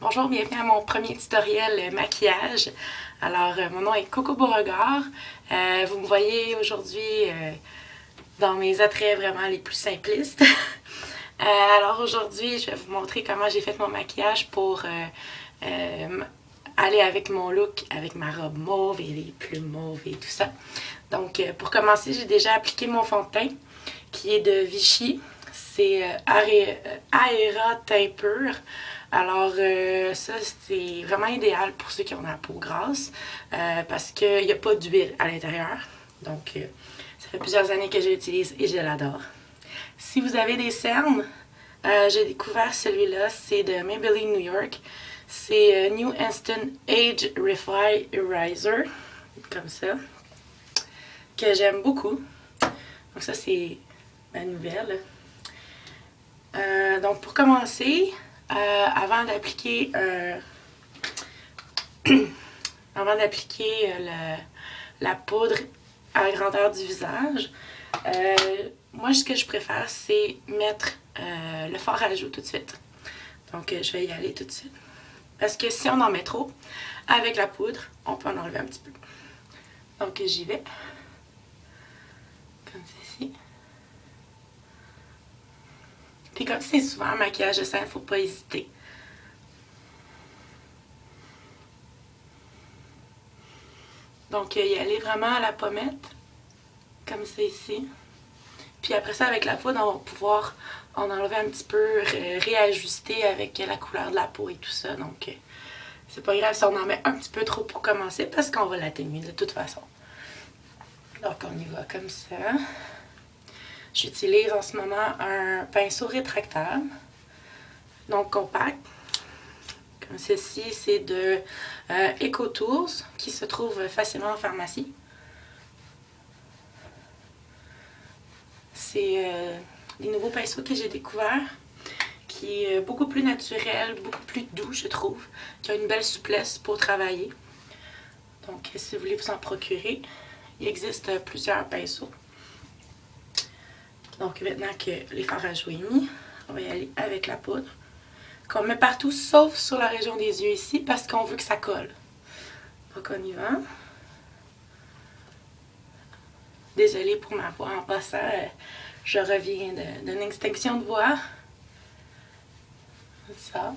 Bonjour, bienvenue à mon premier tutoriel maquillage. Alors, mon nom est Coco Beauregard. Vous me voyez aujourd'hui dans mes attraits vraiment les plus simplistes. Alors aujourd'hui, je vais vous montrer comment j'ai fait mon maquillage pour aller avec mon look, avec ma robe mauve et les plumes mauves et tout ça. Donc, pour commencer, j'ai déjà appliqué mon fond de teint qui est de Vichy. C'est Aera Teint Pur. Alors, ça, c'est vraiment idéal pour ceux qui ont la peau grasse parce qu'il n'y a pas d'huile à l'intérieur. Donc, ça fait plusieurs années que je l'utilise et je l'adore. Si vous avez des cernes, j'ai découvert celui-là, c'est de Maybelline New York. C'est New Instant Age Refi Eraser, comme ça, que j'aime beaucoup. Donc ça, c'est ma nouvelle. Donc pour commencer, avant d'appliquer la poudre à la grandeur du visage, moi ce que je préfère c'est mettre le fard à joues tout de suite. Donc je vais y aller tout de suite. Parce que si on en met trop, avec la poudre, on peut en enlever un petit peu. Donc j'y vais. Comme ceci. Puis comme c'est souvent un maquillage de scène, il ne faut pas hésiter. Donc y aller vraiment à la pommette, comme c'est ici. Puis après ça, avec la poudre, on va pouvoir en enlever un petit peu, réajuster avec la couleur de la peau et tout ça. Donc c'est pas grave si on en met un petit peu trop pour commencer parce qu'on va l'atténuer de toute façon. Donc on y va comme ça. J'utilise en ce moment un pinceau rétractable, donc compact. Comme ceci, c'est de EcoTools qui se trouve facilement en pharmacie. C'est des nouveaux pinceaux que j'ai découverts, qui est beaucoup plus naturel, beaucoup plus doux, je trouve, qui a une belle souplesse pour travailler. Donc, si vous voulez vous en procurer, il existe plusieurs pinceaux. Donc, maintenant que les fards à jouer est mis, on va y aller avec la poudre, qu'on met partout, sauf sur la région des yeux ici, parce qu'on veut que ça colle. Donc, on y va. Désolée pour ma voix en passant, je reviens d'une extinction de voix. Ça.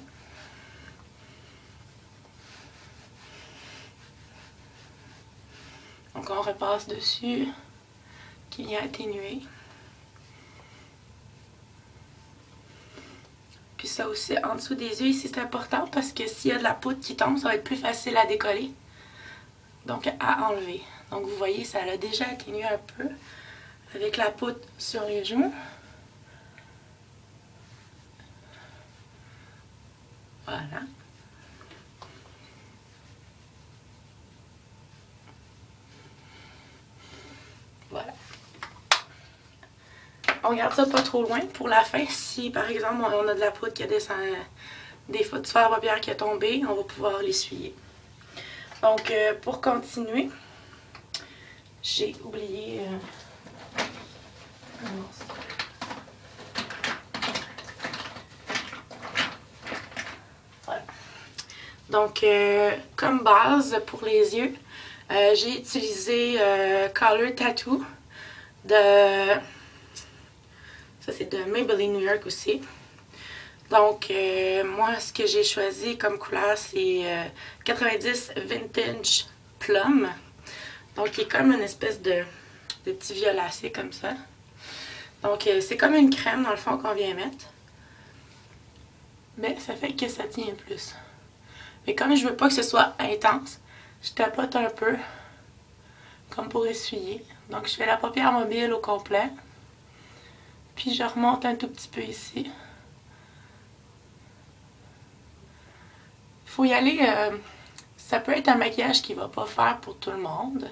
Donc on repasse dessus, qui vient atténuer. Puis ça aussi, en dessous des yeux, ici c'est important parce que s'il y a de la poudre qui tombe, ça va être plus facile à décoller. Donc à enlever. Donc vous voyez, ça l'a déjà atténué un peu avec la poudre sur les joues. Voilà. Voilà. On garde ça pas trop loin pour la fin. Si par exemple on a de la poudre qui a des fautes de fer à paupières qui a tombé, on va pouvoir l'essuyer. Donc pour continuer, j'ai oublié un morceau. Voilà. Donc comme base pour les yeux, j'ai utilisé Color Tattoo de... Ça c'est de Maybelline New York aussi. Donc moi ce que j'ai choisi comme couleur c'est 90 Vintage Plum. Donc il est comme une espèce de petit violacé comme ça. Donc c'est comme une crème dans le fond qu'on vient mettre. Mais ça fait que ça tient plus. Mais comme je veux pas que ce soit intense, je tapote un peu comme pour essuyer. Donc je fais la paupière mobile au complet. Puis je remonte un tout petit peu ici. Il faut y aller, ça peut être un maquillage qui ne va pas faire pour tout le monde.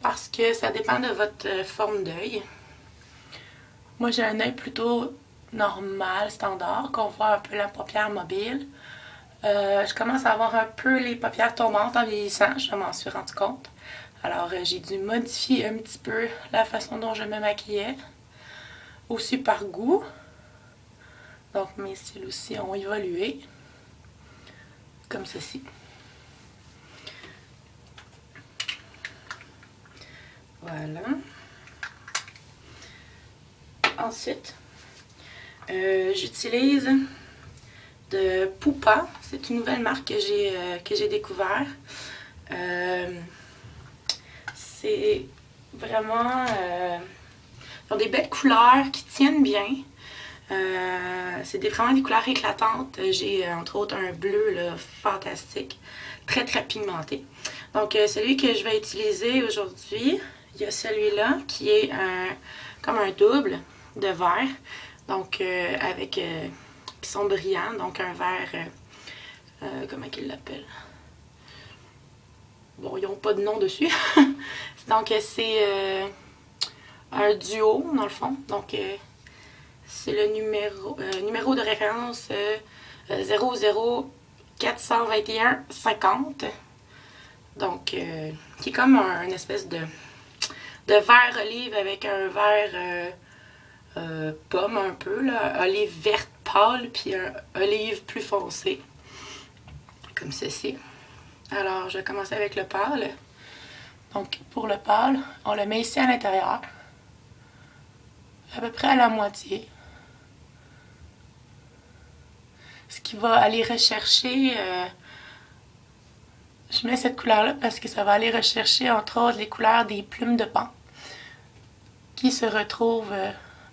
Parce que ça dépend de votre forme d'œil. Moi j'ai un œil plutôt normal, standard, qu'on voit un peu la paupière mobile. Je commence à avoir un peu les paupières tombantes en vieillissant, je m'en suis rendu compte. Alors j'ai dû modifier un petit peu la façon dont je me maquillais. Aussi par goût. Donc mes cils aussi ont évolué. comme ceci. Voilà. Ensuite, j'utilise de Pupa. C'est une nouvelle marque que j'ai découvert. C'est vraiment... ils ont des belles couleurs qui tiennent bien. C'est vraiment des couleurs éclatantes. J'ai entre autres un bleu là, fantastique, très très pigmenté. Donc celui que je vais utiliser aujourd'hui, il y a celui-là qui est comme un double de vert, donc avec qui sont brillants, donc un vert, comment qu'ils l'appellent? Bon, ils n'ont pas de nom dessus. Donc c'est un duo dans le fond. Donc c'est le numéro de référence 0042150. Donc, qui est comme une espèce de vert olive avec un vert pomme un peu, là, olive verte pâle, puis un olive plus foncé, comme ceci. Alors, je vais commencer avec le pâle. Donc, pour le pâle, on le met ici à l'intérieur, à peu près à la moitié. Ce qui va aller rechercher... je mets cette couleur-là parce que ça va aller rechercher, entre autres, les couleurs des plumes de paon qui se retrouvent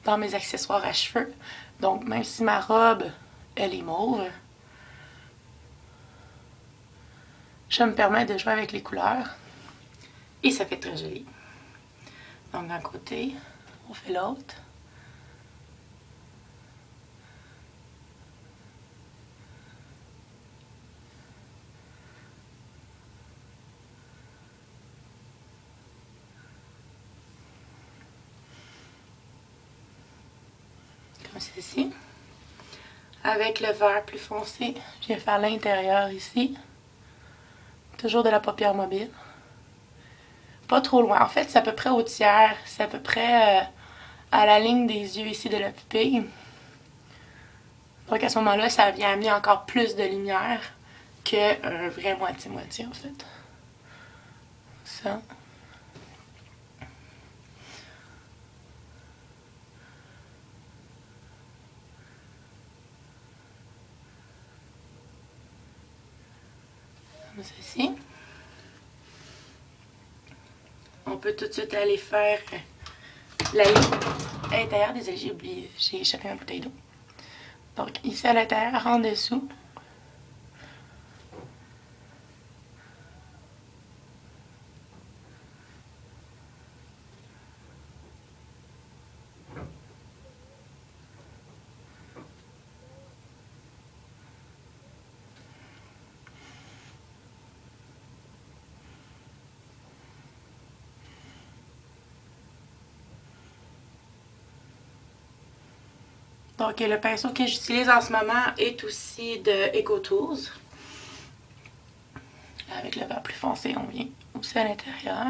dans mes accessoires à cheveux. Donc, même si ma robe, elle est mauve, je me permets de jouer avec les couleurs et ça fait très joli. Donc, d'un côté, on fait l'autre. Comme ceci. Avec le vert plus foncé, je viens faire l'intérieur ici. Toujours de la paupière mobile. Pas trop loin. En fait, c'est à peu près au tiers. C'est à peu près à la ligne des yeux ici de la pupille. Donc à ce moment-là, ça vient amener encore plus de lumière qu'un vrai moitié-moitié en fait. Ça. Comme ceci. On peut tout de suite aller faire la ligne à l'intérieur. Désolée, j'ai oublié, j'ai échappé ma bouteille d'eau. Donc ici à l'intérieur, en dessous. Donc le pinceau que j'utilise en ce moment est aussi de EcoTools. Avec le vert plus foncé, on vient aussi à l'intérieur.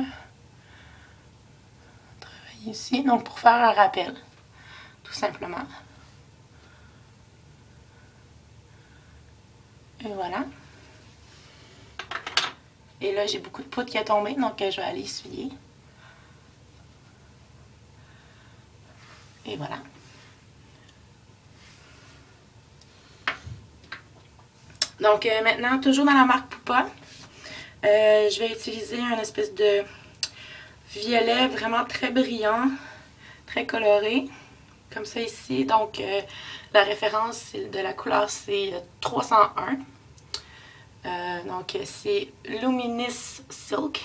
Travailler ici, donc pour faire un rappel, tout simplement. Et voilà. Et là, j'ai beaucoup de poudre qui est tombée, donc je vais aller essuyer. Et voilà. Donc maintenant, toujours dans la marque Pupa, je vais utiliser un espèce de violet vraiment très brillant, très coloré, comme ça ici. Donc la référence de la couleur, c'est 301. Donc c'est Luminous Silk.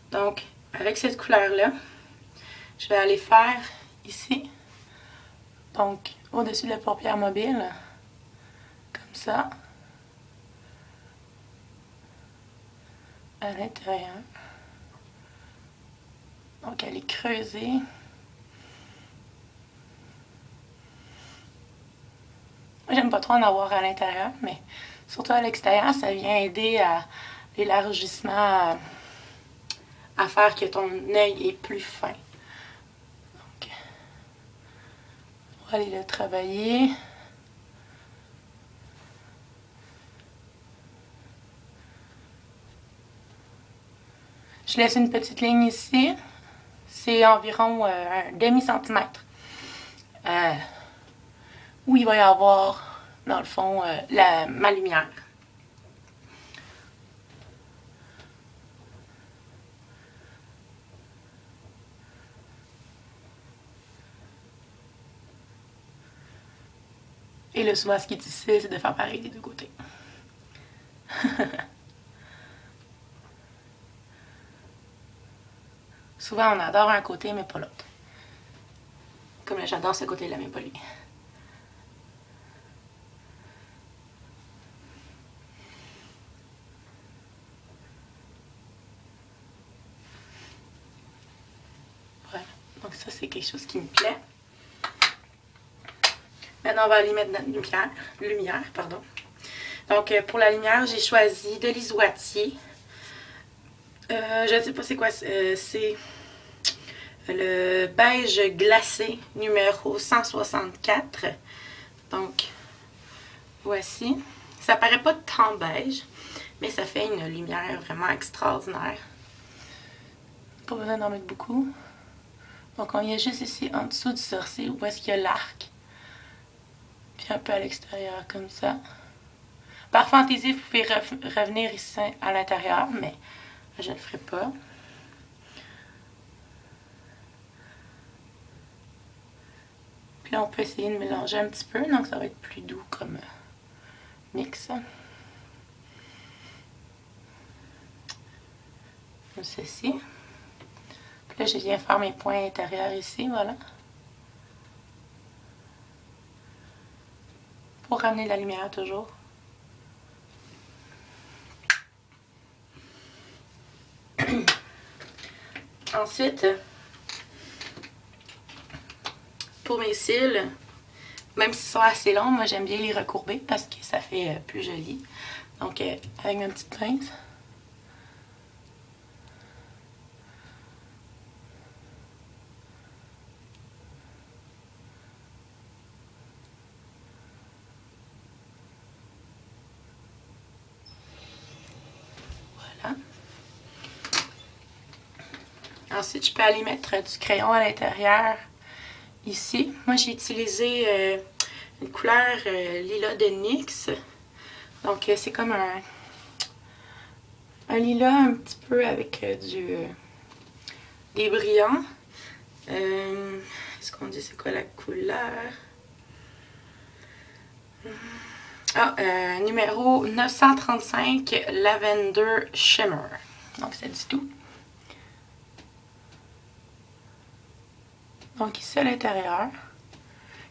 Donc avec cette couleur-là, je vais aller faire ici, donc au-dessus de la paupière mobile, comme ça, à l'intérieur. Donc elle est creusée. Moi j'aime pas trop en avoir à l'intérieur, mais surtout à l'extérieur, ça vient aider à l'élargissement, à faire que ton œil est plus fin. Donc, on va aller le travailler. Je laisse une petite ligne ici. C'est environ un demi-centimètre. Où il va y avoir, dans le fond, ma lumière. Et là, souvent, ce qui est difficile, c'est de faire pareil des deux côtés. Souvent, on adore un côté, mais pas l'autre. Comme là, j'adore ce côté-là, mais pas lui. Voilà. Donc ça, c'est quelque chose qui me plaît. Maintenant, on va aller mettre notre lumière. Donc, pour la lumière, j'ai choisi de l'Isoatier. Je ne sais pas c'est quoi. C'est le beige glacé numéro 164. Donc, voici. Ça paraît pas tant beige, mais ça fait une lumière vraiment extraordinaire. Pas besoin d'en mettre beaucoup. Donc, on vient juste ici en dessous du sourcil où est-ce qu'il y a l'arc. Puis un peu à l'extérieur comme ça. Par fantaisie, vous pouvez revenir ici à l'intérieur, mais je ne le ferai pas. Puis là, on peut essayer de mélanger un petit peu, donc ça va être plus doux comme mix. Comme ceci. Puis là, je viens faire mes points intérieurs ici, voilà. Pour ramener la lumière toujours. Ensuite, pour mes cils, même s'ils sont assez longs, moi j'aime bien les recourber parce que ça fait plus joli. Donc, avec ma petite pince. Voilà. Ensuite, je peux aller mettre du crayon à l'intérieur ici. Moi, j'ai utilisé une couleur lilas de NYX. Donc, c'est comme un lilas un petit peu avec des brillants. Est-ce qu'on dit c'est quoi la couleur? Numéro 935 Lavender Shimmer. Donc, ça dit tout. Donc, ici à l'intérieur,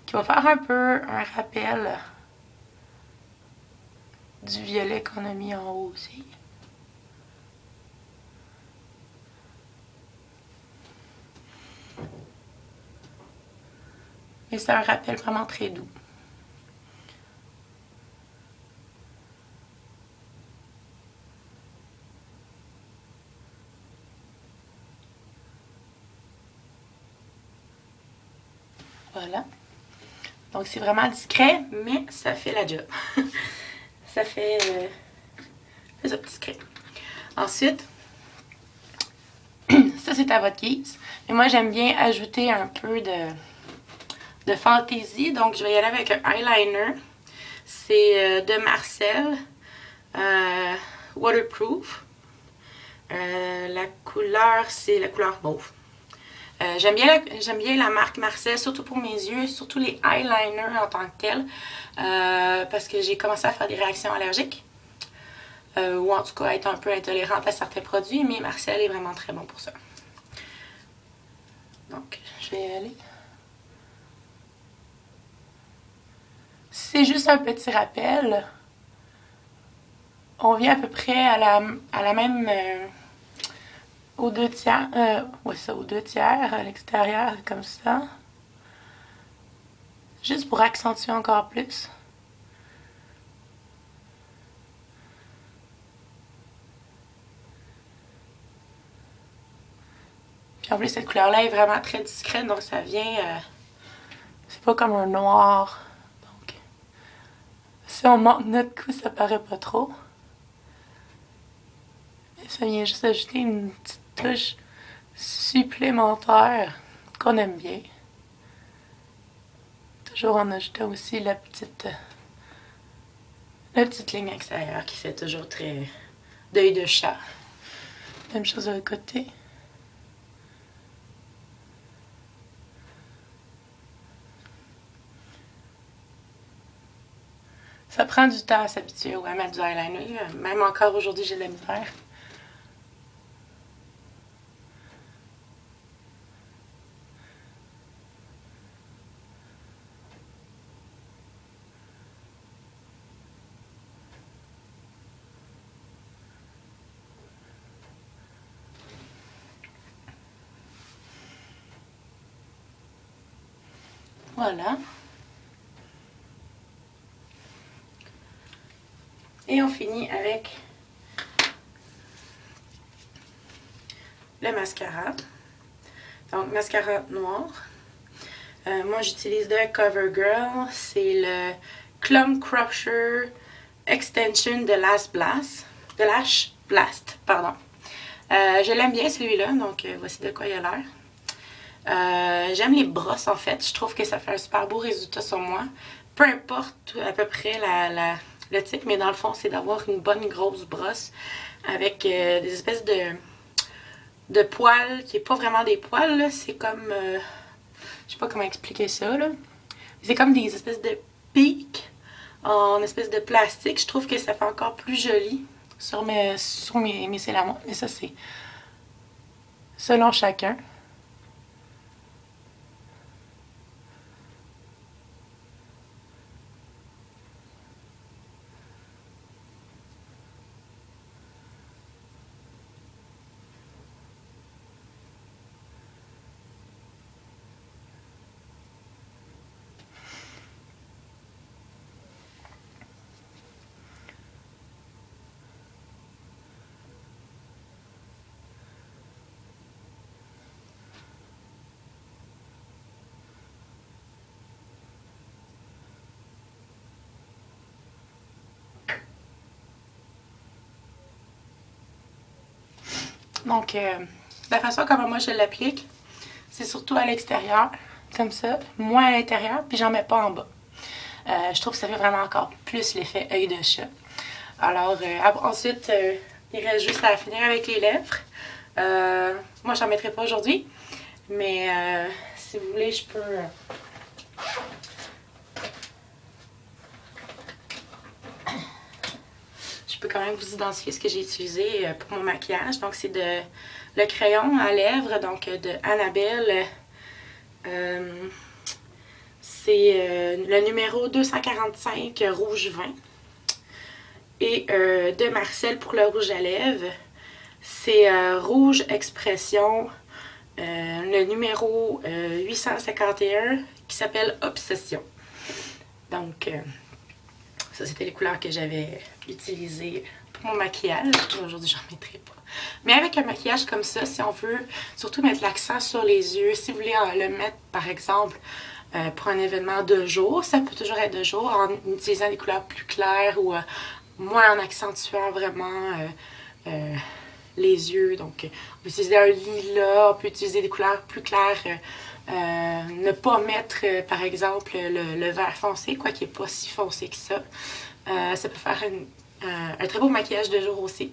qui va faire un peu un rappel du violet qu'on a mis en haut aussi. Mais c'est un rappel vraiment très doux. Voilà. Donc, c'est vraiment discret, mais ça fait la job. Ça fait ça discret. Ensuite, ça, c'est à votre guise. Mais moi, j'aime bien ajouter un peu de fantaisie. Donc, je vais y aller avec un eyeliner. C'est de Marcel. Waterproof. La couleur, c'est la couleur mauve. J'aime bien la marque Marcel, surtout pour mes yeux, surtout les eyeliners en tant que tels, parce que j'ai commencé à faire des réactions allergiques, ou en tout cas être un peu intolérante à certains produits, mais Marcel est vraiment très bon pour ça. Donc, je vais y aller. C'est juste un petit rappel. On vient à peu près à la même... aux 2/3, ouais, ça, aux 2/3 à l'extérieur, comme ça. Juste pour accentuer encore plus. Puis en plus, cette couleur-là est vraiment très discrète, donc ça vient... c'est pas comme un noir. Donc, si on monte notre cou, ça paraît pas trop. Et ça vient juste ajouter une petite touche supplémentaire qu'on aime bien. Toujours en ajoutant aussi la petite ligne extérieure qui fait toujours très d'œil de chat. Même chose de l'autre côté. Ça prend du temps à s'habituer à mettre du eyeliner. Même encore aujourd'hui, j'ai de la misère. Voilà. Et on finit avec le mascara. Donc, mascara noir. Moi, j'utilise le CoverGirl. C'est le Clump Crusher Extension de Lash Blast. Pardon. Je l'aime bien celui-là, donc voici de quoi il a l'air. J'aime les brosses en fait. Je trouve que ça fait un super beau résultat sur moi. Peu importe à peu près le type, mais dans le fond, c'est d'avoir une bonne grosse brosse avec des espèces de poils qui n'est pas vraiment des poils. C'est comme. Je sais pas comment expliquer ça. C'est comme des espèces de pics en espèce de plastique. Je trouve que ça fait encore plus joli sur mes célamons. Mais ça, c'est selon chacun. Donc, la façon comme moi je l'applique, c'est surtout à l'extérieur, comme ça, moins à l'intérieur, puis j'en mets pas en bas. Je trouve que ça fait vraiment encore plus l'effet œil de chat. Alors, ensuite, il reste juste à finir avec les lèvres. Moi, j'en mettrai pas aujourd'hui, mais si vous voulez, je peux... Je peux quand même vous identifier ce que j'ai utilisé pour mon maquillage. Donc, c'est le crayon à lèvres, donc de Annabelle. C'est le numéro 245 rouge vin. Et de Marcel pour le rouge à lèvres, c'est Rouge Expression, le numéro 851 qui s'appelle Obsession. Donc, ça c'était les couleurs que j'avais utilisées pour mon maquillage. Aujourd'hui, j'en mettrai pas. Mais avec un maquillage comme ça, si on veut surtout mettre l'accent sur les yeux, si vous voulez le mettre par exemple pour un événement de jour, ça peut toujours être de jour en utilisant des couleurs plus claires ou moins en accentuant vraiment les yeux. Donc, on peut utiliser un lilas, on peut utiliser des couleurs plus claires. Ne pas mettre, par exemple, le vert foncé, quoi qu'il n'est pas si foncé que ça. Ça peut faire un très beau maquillage de jour aussi.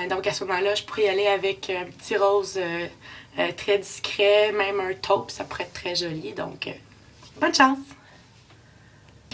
Donc, à ce moment-là, je pourrais y aller avec un petit rose très discret, même un taupe, ça pourrait être très joli. Donc, bonne chance!